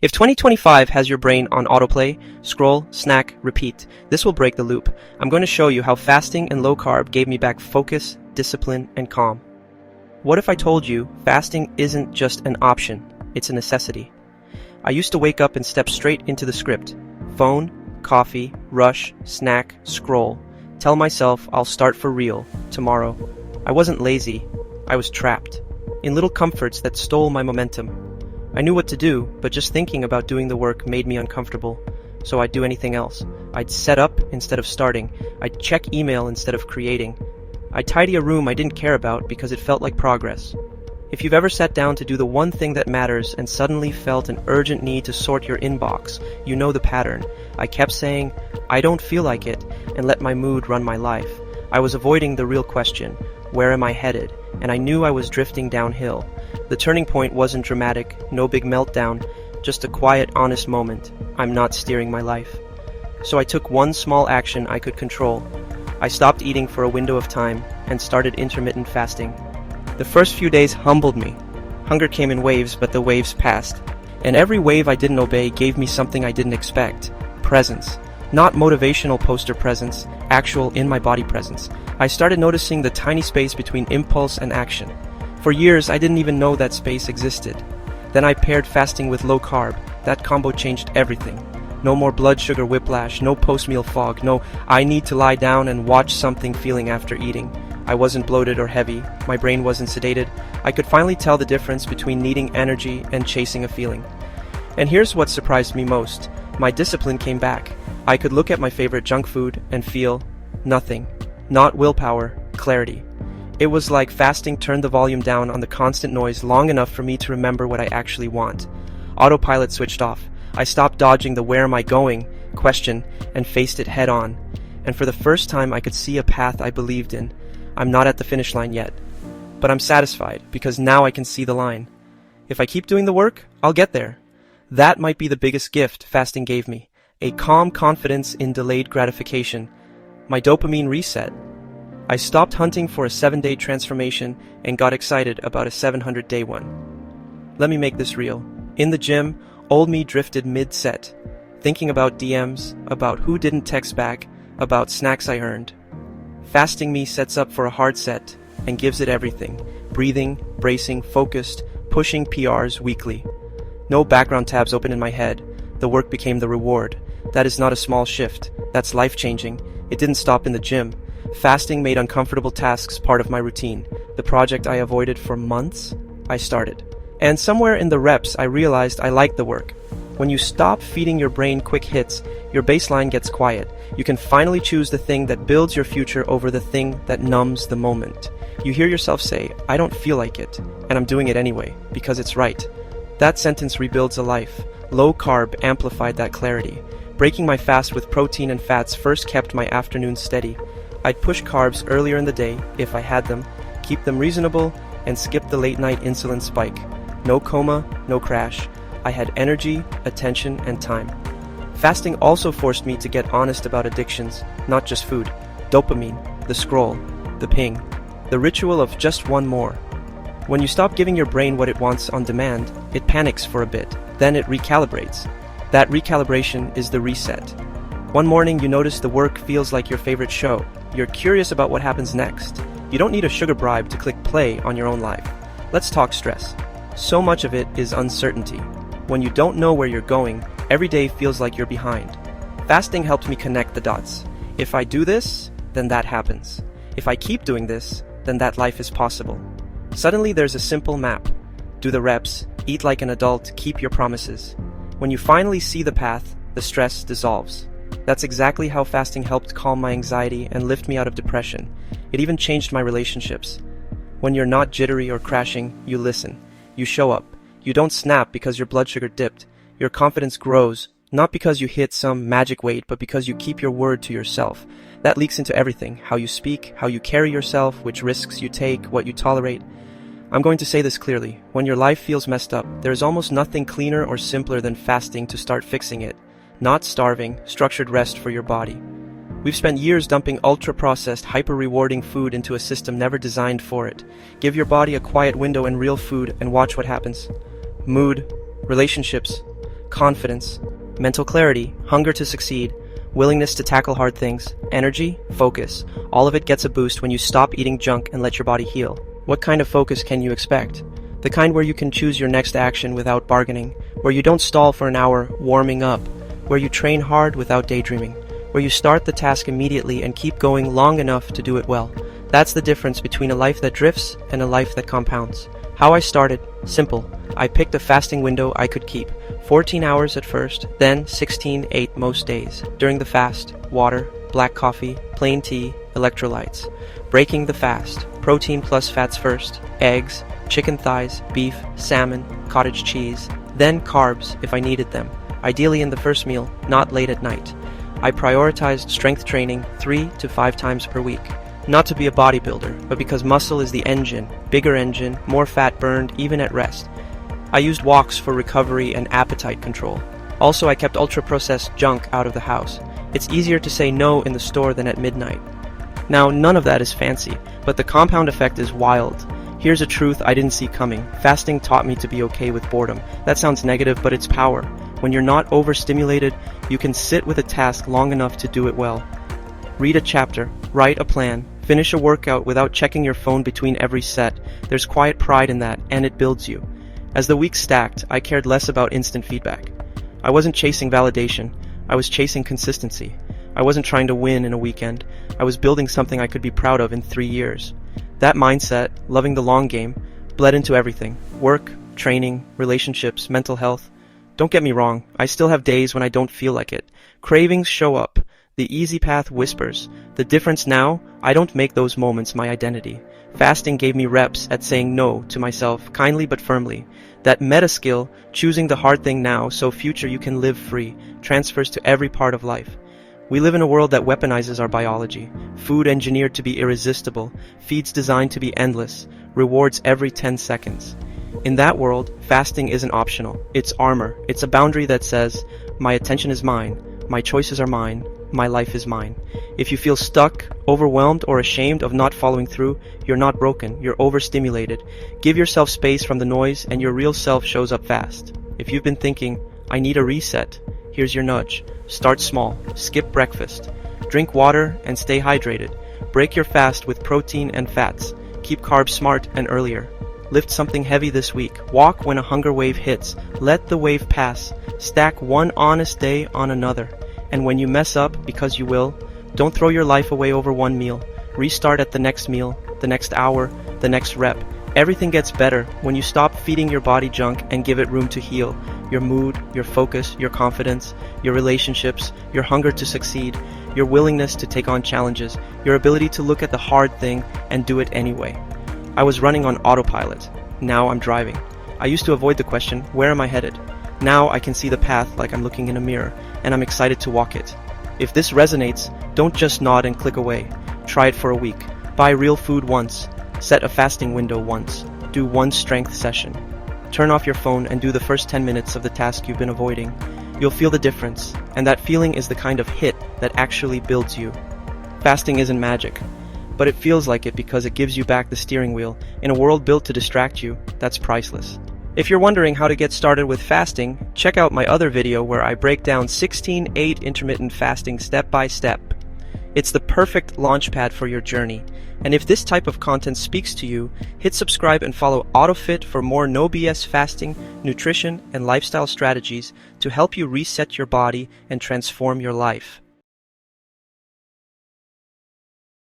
If 2025 has your brain on autoplay, scroll, snack, repeat, this will break the loop. I'm going to show you how fasting and low carb gave me back focus, discipline, and calm. What if I told you fasting isn't just an option, it's a necessity? I used to wake up and step straight into the script. Phone, coffee, rush, snack, scroll. Tell myself I'll start for real tomorrow. I wasn't lazy, I was trapped in little comforts that stole my momentum. I knew what to do, but just thinking about doing the work made me uncomfortable, so I'd do anything else. I'd set up instead of starting. I'd check email instead of creating. I'd tidy a room I didn't care about because it felt like progress. If you've ever sat down to do the one thing that matters and suddenly felt an urgent need to sort your inbox, you know the pattern. I kept saying, I don't feel like it, and let my mood run my life. I was avoiding the real question, where am I headed? And I knew I was drifting downhill. The turning point wasn't dramatic, no big meltdown, just a quiet, honest moment. I'm not steering my life. So I took one small action I could control. I stopped eating for a window of time and started intermittent fasting. The first few days humbled me. Hunger came in waves, but the waves passed. And every wave I didn't obey gave me something I didn't expect. Presence. Not motivational poster presence, actual in-my-body presence. I started noticing the tiny space between impulse and action. For years, I didn't even know that space existed. Then I paired fasting with low carb. That combo changed everything. No more blood sugar whiplash, no post-meal fog, no I need to lie down and watch something feeling after eating. I wasn't bloated or heavy, my brain wasn't sedated. I could finally tell the difference between needing energy and chasing a feeling. And here's what surprised me most. My discipline came back. I could look at my favorite junk food and feel nothing. Not willpower, clarity. It was like fasting turned the volume down on the constant noise long enough for me to remember what I actually want. Autopilot switched off. I stopped dodging the where am I going question and faced it head on. And for the first time I could see a path I believed in. I'm not at the finish line yet, but I'm satisfied because now I can see the line. If I keep doing the work, I'll get there. That might be the biggest gift fasting gave me. A calm confidence in delayed gratification. My dopamine reset. I stopped hunting for a 7-day transformation and got excited about a 700-day one. Let me make this real. In the gym, old me drifted mid-set, thinking about DMs, about who didn't text back, about snacks I earned. Fasting me sets up for a hard set and gives it everything. Breathing, bracing, focused, pushing PRs weekly. No background tabs open in my head. The work became the reward. That is not a small shift. That's life-changing. It didn't stop in the gym. Fasting made uncomfortable tasks part of my routine. The project I avoided for months, I started. And somewhere in the reps, I realized I liked the work. When you stop feeding your brain quick hits, your baseline gets quiet. You can finally choose the thing that builds your future over the thing that numbs the moment. You hear yourself say, I don't feel like it, and I'm doing it anyway, because it's right. That sentence rebuilds a life. Low carb amplified that clarity. Breaking my fast with protein and fats first kept my afternoons steady. I'd push carbs earlier in the day, if I had them, keep them reasonable, and skip the late-night insulin spike. No coma, no crash. I had energy, attention, and time. Fasting also forced me to get honest about addictions, not just food. Dopamine, the scroll, the ping, the ritual of just one more. When you stop giving your brain what it wants on demand, it panics for a bit, then it recalibrates. That recalibration is the reset. One morning you notice the work feels like your favorite show. You're curious about what happens next. You don't need a sugar bribe to click play on your own life. Let's talk stress. So much of it is uncertainty. When you don't know where you're going, every day feels like you're behind. Fasting helped me connect the dots. If I do this, then that happens. If I keep doing this, then that life is possible. Suddenly there's a simple map. Do the reps, eat like an adult, keep your promises. When you finally see the path, the stress dissolves. That's exactly how fasting helped calm my anxiety and lift me out of depression. It even changed my relationships. When you're not jittery or crashing, you listen. You show up. You don't snap because your blood sugar dipped. Your confidence grows, not because you hit some magic weight, but because you keep your word to yourself. That leaks into everything. How you speak, how you carry yourself, which risks you take, what you tolerate. I'm going to say this clearly. When your life feels messed up, there is almost nothing cleaner or simpler than fasting to start fixing it. Not starving, structured rest for your body. We've spent years dumping ultra-processed, hyper-rewarding food into a system never designed for it. Give your body a quiet window and real food and watch what happens. Mood, relationships, confidence, mental clarity, hunger to succeed, willingness to tackle hard things, energy, focus. All of it gets a boost when you stop eating junk and let your body heal. What kind of focus can you expect? The kind where you can choose your next action without bargaining, where you don't stall for an hour warming up, where you train hard without daydreaming, where you start the task immediately and keep going long enough to do it well. That's the difference between a life that drifts and a life that compounds. How I started? Simple. I picked a fasting window I could keep. 14 hours at first, then 16-8 most days. During the fast, water, black coffee, plain tea, electrolytes. Breaking the fast, protein plus fats first, eggs, chicken thighs, beef, salmon, cottage cheese, then carbs if I needed them, ideally in the first meal, not late at night. I prioritized strength training 3 to 5 times per week. Not to be a bodybuilder, but because muscle is the engine, bigger engine, more fat burned even at rest. I used walks for recovery and appetite control. Also, I kept ultra-processed junk out of the house. It's easier to say no in the store than at midnight. Now, none of that is fancy, but the compound effect is wild. Here's a truth I didn't see coming. Fasting taught me to be okay with boredom. That sounds negative, but it's power. When you're not overstimulated, you can sit with a task long enough to do it well. Read a chapter, write a plan, finish a workout without checking your phone between every set. There's quiet pride in that, and it builds you. As the weeks stacked, I cared less about instant feedback. I wasn't chasing validation. I was chasing consistency. I wasn't trying to win in a weekend. I was building something I could be proud of in 3 years. That mindset, loving the long game, bled into everything. Work, training, relationships, mental health. Don't get me wrong, I still have days when I don't feel like it. Cravings show up. The easy path whispers. The difference now, I don't make those moments my identity. Fasting gave me reps at saying no to myself, kindly but firmly. That meta skill, choosing the hard thing now so future you can live free, transfers to every part of life. We live in a world that weaponizes our biology. Food engineered to be irresistible, feeds designed to be endless, rewards every 10 seconds. In that world, fasting isn't optional. It's armor. It's a boundary that says, my attention is mine, my choices are mine, my life is mine. If you feel stuck, overwhelmed, or ashamed of not following through, you're not broken, you're overstimulated. Give yourself space from the noise and your real self shows up fast. If you've been thinking, I need a reset, here's your nudge. Start small. Skip breakfast. Drink water and stay hydrated. Break your fast with protein and fats. Keep carbs smart and earlier. Lift something heavy this week. Walk when a hunger wave hits. Let the wave pass. Stack one honest day on another. And when you mess up, because you will, don't throw your life away over one meal. Restart at the next meal, the next hour, the next rep. Everything gets better when you stop feeding your body junk and give it room to heal. Your mood, your focus, your confidence, your relationships, your hunger to succeed, your willingness to take on challenges, your ability to look at the hard thing and do it anyway. I was running on autopilot. Now I'm driving. I used to avoid the question, where am I headed? Now I can see the path like I'm looking in a mirror, and I'm excited to walk it. If this resonates, don't just nod and click away. Try it for a week. Buy real food once. Set a fasting window once. Do one strength session. Turn off your phone and do the first 10 minutes of the task you've been avoiding. You'll feel the difference, and that feeling is the kind of hit that actually builds you. Fasting isn't magic, but it feels like it because it gives you back the steering wheel. In a world built to distract you, that's priceless. If you're wondering how to get started with fasting, check out my other video where I break down 16-8 intermittent fasting step by step. It's the perfect launchpad for your journey. And if this type of content speaks to you, hit subscribe and follow AutoFit for more no BS fasting, nutrition, and lifestyle strategies to help you reset your body and transform your life.